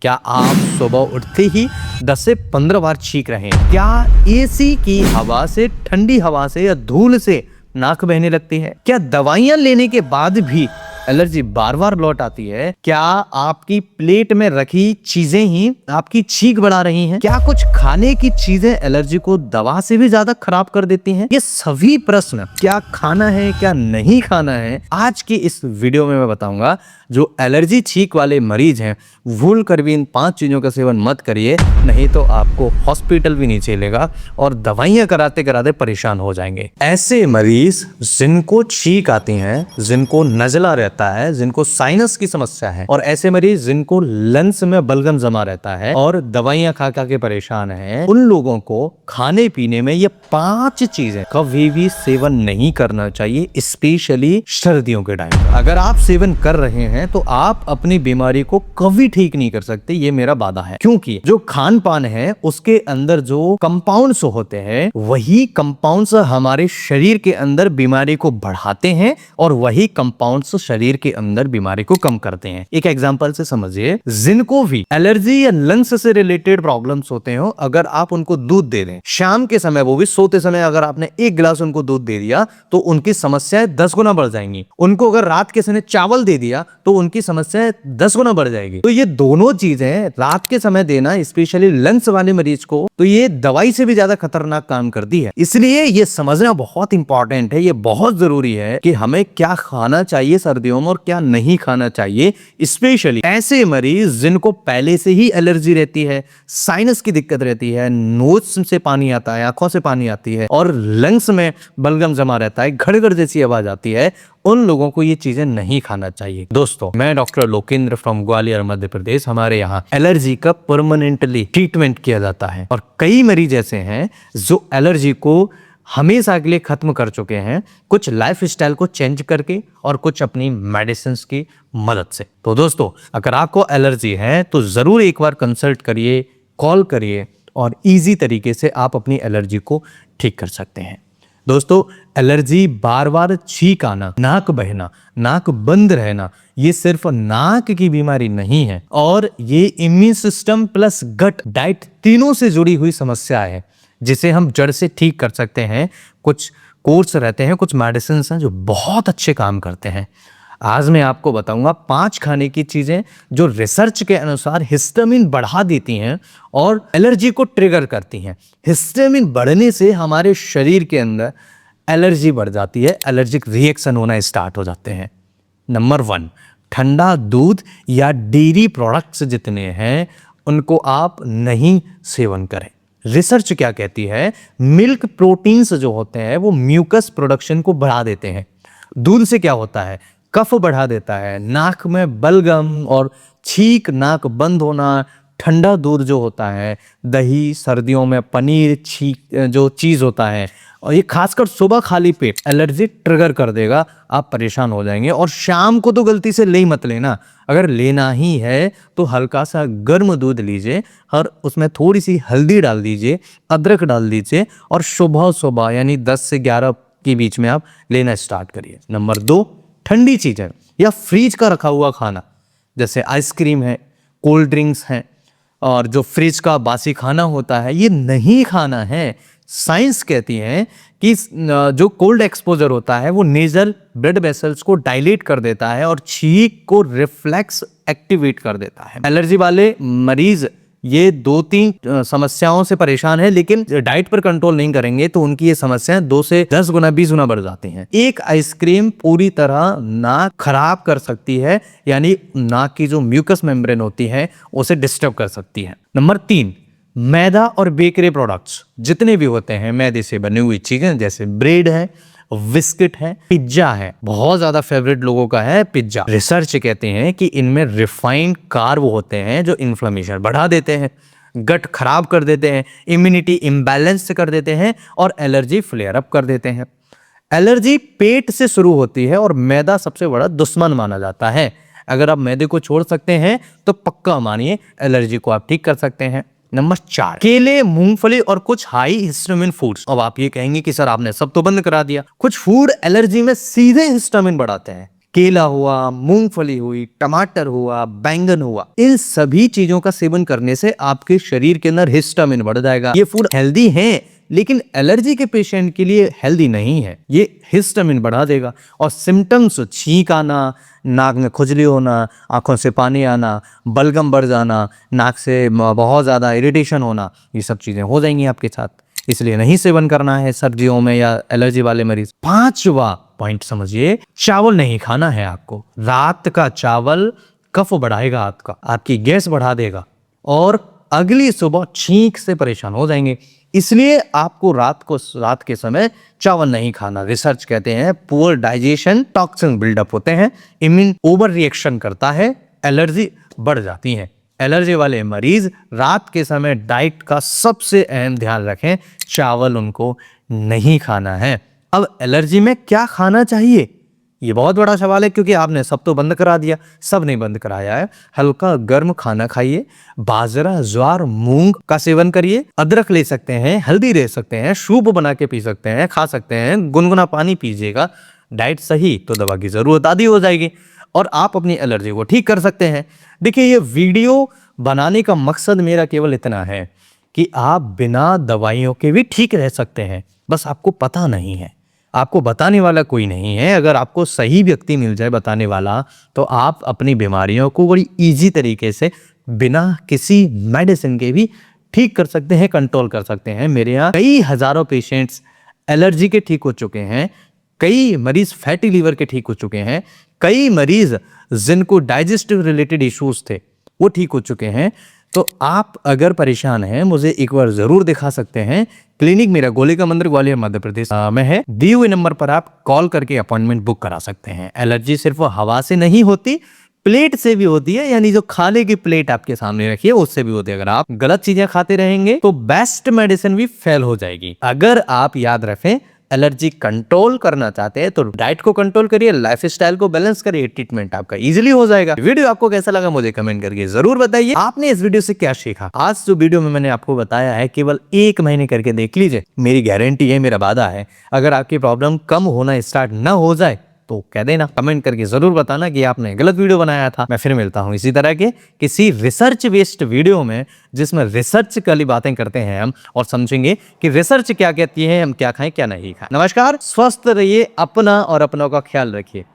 क्या आप सुबह उठते ही 10 से 15 बार छींक रहे हैं? क्या एसी की हवा से, ठंडी हवा से या धूल से नाक बहने लगती है? क्या दवाइयां लेने के बाद भी एलर्जी बार बार लौट आती है? क्या आपकी प्लेट में रखी चीजें ही आपकी छींक बढ़ा रही हैं? क्या कुछ खाने की चीजें एलर्जी को दवा से भी ज्यादा खराब कर देती हैं? ये सभी प्रश्न, क्या खाना है क्या नहीं खाना है, आज की इस वीडियो में मैं बताऊंगा। जो एलर्जी छींक वाले मरीज हैं, भूल कर भी इन 5 चीजों का सेवन मत करिए, नहीं तो आपको हॉस्पिटल भी नहीं चलेगा और दवाइयां कराते कराते परेशान हो जाएंगे। ऐसे मरीज जिनको छींक आती हैं, जिनको नजला रहता है, जिनको साइनस की समस्या है, और ऐसे मरीज जिनको लंग्स में बलगम जमा रहता है और दवाइयां खा खा के परेशान हैं, उन लोगों को खाने पीने में ये 5 चीजें कभी भी सेवन नहीं करना चाहिए, स्पेशली सर्दियों के टाइम। अगर आप सेवन कर रहे हैं तो आप अपनी बीमारी को कभी ठीक नहीं कर सकते, ये मेरा वादा है। क्योंकि जो खान पान है उसके अंदर जो कंपाउंड्स होते हैं, वही कंपाउंड्स हमारे शरीर के अंदर बीमारी को बढ़ाते हैं और वही कंपाउंड्स शरीर के अंदर बीमारी को कम करते हैं। एक एग्जांपल से समझिए, जिनको भी एलर्जी या लंग्स से रिलेटेड प्रॉब्लम्स होते हो, अगर आप उनको दूध दे दें शाम के समय, वो भी सोते समय, अगर आपने 1 गिलास उनको दूध दे दिया तो उनकी समस्याएं 10 गुना बढ़ जाएंगी। उनको अगर रात के समय चावल दे दिया तो उनकी समस्याएं 10 गुना बढ़ जाएगी। तो ये दोनों चीजें रात के समय देना, स्पेशली लंग्स वाले मरीज को, तो ये दवाई से भी ज्यादा खतरनाक काम करती है। इसलिए ये समझना बहुत इंपॉर्टेंट है, ये बहुत जरूरी है कि हमें क्या खाना चाहिए सर्दियों में और क्या नहीं खाना चाहिए। स्पेशली ऐसे मरीज जिनको पहले से ही एलर्जी रहती है, साइनस की दिक्कत रहती है, नोज से पानी आता है, आंखों से पानी आती है और लंग्स में बलगम जमा रहता है, घड़-घड़ जैसी आवाज आती है, उन लोगों को ये चीजें नहीं खाना चाहिए। दोस्तों, मैं डॉक्टर लोकेंद्र फ्रॉम ग्वालियर, मध्य प्रदेश। हमारे यहाँ एलर्जी का परमानेंटली ट्रीटमेंट किया जाता है और कई मरीज ऐसे हैं जो एलर्जी को हमेशा के लिए खत्म कर चुके हैं, कुछ लाइफ स्टाइल को चेंज करके और कुछ अपनी मेडिसिन की मदद से। तो दोस्तों, अगर आपको एलर्जी है तो जरूर एक बार कंसल्ट करिए, कॉल करिए और इजी तरीके से आप एलर्जी एलर्जी को ठीक कर सकते हैं। दोस्तों, एलर्जी बार बार छींक आना, नाक बहना, नाक बंद रहना, ये सिर्फ नाक की बीमारी नहीं है और ये इम्यून सिस्टम प्लस गट, डाइट, तीनों से जुड़ी हुई समस्या है जिसे हम जड़ से ठीक कर सकते हैं। कुछ कोर्स रहते हैं, कुछ मेडिसिन हैं जो बहुत अच्छे काम करते हैं। आज मैं आपको बताऊंगा 5 खाने की चीजें जो रिसर्च के अनुसार हिस्टामिन बढ़ा देती हैं और एलर्जी को ट्रिगर करती हैं। हिस्टामिन बढ़ने से हमारे शरीर के अंदर एलर्जी बढ़ जाती है, एलर्जिक रिएक्शन होना स्टार्ट हो जाते हैं। नंबर 1, ठंडा दूध या डेयरी प्रोडक्ट्स जितने हैं उनको आप नहीं सेवन करें। रिसर्च क्या कहती है, मिल्क प्रोटीन्स जो होते हैं वो म्यूकस प्रोडक्शन को बढ़ा देते हैं। दूध से क्या होता है, कफ बढ़ा देता है, नाक में बलगम और छींक, नाक बंद होना। ठंडा दूध जो होता है, दही, सर्दियों में पनीर, छींक जो चीज़ होता है, और ये खासकर सुबह खाली पेट एलर्जी ट्रिगर कर देगा, आप परेशान हो जाएंगे। और शाम को तो गलती से ले ही मत लेना, अगर लेना ही है तो हल्का सा गर्म दूध लीजिए और उसमें थोड़ी सी हल्दी डाल दीजिए, अदरक डाल दीजिए और सुबह सुबह यानी 10 से 11 के बीच में आप लेना स्टार्ट करिए। नंबर 2, ठंडी चीज़ें या फ्रिज का रखा हुआ खाना, जैसे आइसक्रीम है, कोल्ड ड्रिंक्स हैं और जो फ्रिज का बासी खाना होता है, ये नहीं खाना है। साइंस कहती है कि जो कोल्ड एक्सपोजर होता है वो नेजल ब्लड वेसल्स को डायलेट कर देता है और छींक को रिफ्लेक्स एक्टिवेट कर देता है। एलर्जी वाले मरीज ये 2-3 समस्याओं से परेशान है, लेकिन डाइट पर कंट्रोल नहीं करेंगे तो उनकी ये समस्याएं 2 से 10 गुना 20 गुना बढ़ जाती हैं। एक आइसक्रीम पूरी तरह नाक खराब कर सकती है, यानी नाक की जो म्यूकस मेम्ब्रेन होती है उसे डिस्टर्ब कर सकती है। नंबर 3, मैदा और बेकरी प्रोडक्ट्स जितने भी होते हैं, मैदे से बनी हुई चीजें, जैसे ब्रेड है, बिस्किट है, पिज्जा है, बहुत ज्यादा फेवरेट लोगों का है पिज्जा। रिसर्च कहते हैं कि इनमें रिफाइंड कार्ब होते हैं जो इन्फ्लेमेशन बढ़ा देते हैं, गट खराब कर देते हैं, इम्यूनिटी इम्बैलेंस कर देते हैं और एलर्जी फ्लेयर अप कर देते हैं। एलर्जी पेट से शुरू होती है और मैदा सबसे बड़ा दुश्मन माना जाता है। अगर आप मैदे को छोड़ सकते हैं तो पक्का मानिए एलर्जी को आप ठीक कर सकते हैं। नंबर 4, केले, मूंगफली और कुछ हाई हिस्टामिन फूड्स। अब आप ये कहेंगे कि सर आपने सब तो बंद करा दिया। कुछ फूड एलर्जी में सीधे हिस्टामिन बढ़ाते हैं, केला हुआ, मूंगफली हुई, टमाटर हुआ, बैंगन हुआ, इन सभी चीजों का सेवन करने से आपके शरीर के अंदर हिस्टामिन बढ़ जाएगा। ये फूड हेल्दी है लेकिन एलर्जी के पेशेंट के लिए हेल्दी नहीं है। ये हिस्टामिन बढ़ा देगा और सिम्टम्स छींक आना, नाक में खुजली होना, आंखों से पानी आना, बलगम बढ़ जाना, नाक से बहुत ज़्यादा इरिटेशन होना, ये सब चीज़ें हो जाएंगी आपके साथ। इसलिए नहीं सेवन करना है सर्दियों में या एलर्जी वाले मरीज। 5वां पॉइंट समझिए, चावल नहीं खाना है आपको। रात का चावल कफ बढ़ाएगा आपका, आपकी गैस बढ़ा देगा और अगली सुबह छींक से परेशान हो जाएंगे। इसलिए आपको रात के समय चावल नहीं खाना। रिसर्च कहते हैं पुअर डाइजेशन, टॉक्सिन बिल्डअप होते हैं, इम्यून ओवर रिएक्शन करता है, एलर्जी बढ़ जाती है। एलर्जी वाले मरीज रात के समय डाइट का सबसे अहम ध्यान रखें, चावल उनको नहीं खाना है। अब एलर्जी में क्या खाना चाहिए, ये बहुत बड़ा सवाल है क्योंकि आपने सब तो बंद करा दिया। सब नहीं बंद कराया है। हल्का गर्म खाना खाइए, बाजरा, ज्वार, मूंग का सेवन करिए, अदरक ले सकते हैं, हल्दी ले सकते हैं, सूप बना के पी सकते हैं, खा सकते हैं, गुनगुना पानी पीजिएगा। डाइट सही तो दवा की जरूरत आधी हो जाएगी और आप अपनी एलर्जी को ठीक कर सकते हैं। देखिए, ये वीडियो बनाने का मकसद मेरा केवल इतना है कि आप बिना दवाइयों के भी ठीक रह सकते हैं, बस आपको पता नहीं है। आपको बताने वाला कोई नहीं है। अगर आपको सही व्यक्ति मिल जाए बताने वाला, तो आप अपनी बीमारियों को बड़ी इजी तरीके से बिना किसी मेडिसिन के भी ठीक कर सकते हैं, कंट्रोल कर सकते हैं। मेरे यहाँ कई हजारों पेशेंट्स एलर्जी के ठीक हो चुके हैं, कई मरीज फैटी लीवर के ठीक हो चुके हैं, कई मरीज जिनको डाइजेस्टिव रिलेटेड इश्यूज थे वो ठीक हो चुके हैं। तो आप अगर परेशान हैं, मुझे एक बार जरूर दिखा सकते हैं। क्लिनिक मेरा गोली का मंदिर, ग्वालियर, मध्य प्रदेश में है। दिए हुए नंबर पर आप कॉल करके अपॉइंटमेंट बुक करा सकते हैं। एलर्जी सिर्फ हवा से नहीं होती, प्लेट से भी होती है, यानी जो खाने की प्लेट आपके सामने रखी है उससे भी होती है। अगर आप गलत चीजें खाते रहेंगे तो बेस्ट मेडिसिन भी फेल हो जाएगी। अगर आप याद रखें, एलर्जी कंट्रोल करना चाहते हैं तो डाइट को कंट्रोल करिए, लाइफस्टाइल को बैलेंस करिए, ट्रीटमेंट आपका इजीली हो जाएगा। वीडियो आपको कैसा लगा मुझे कमेंट करके जरूर बताइए। आपने इस वीडियो से क्या सीखा? आज जो वीडियो में मैंने आपको बताया है, केवल 1 महीने करके देख लीजिए। मेरी गारंटी है, मेरा वादा है। अगर आपकी प्रॉब्लम कम होना स्टार्ट ना हो जाए तो कह देना, कमेंट करके जरूर बताना कि आपने गलत वीडियो बनाया था। मैं फिर मिलता हूं इसी तरह के किसी रिसर्च बेस्ड वीडियो में, जिसमें रिसर्च वाली बातें करते हैं हम और समझेंगे कि रिसर्च क्या कहती है, हम क्या खाएं क्या नहीं खाएं। नमस्कार, स्वस्थ रहिए, अपना और अपनों का ख्याल रखिए।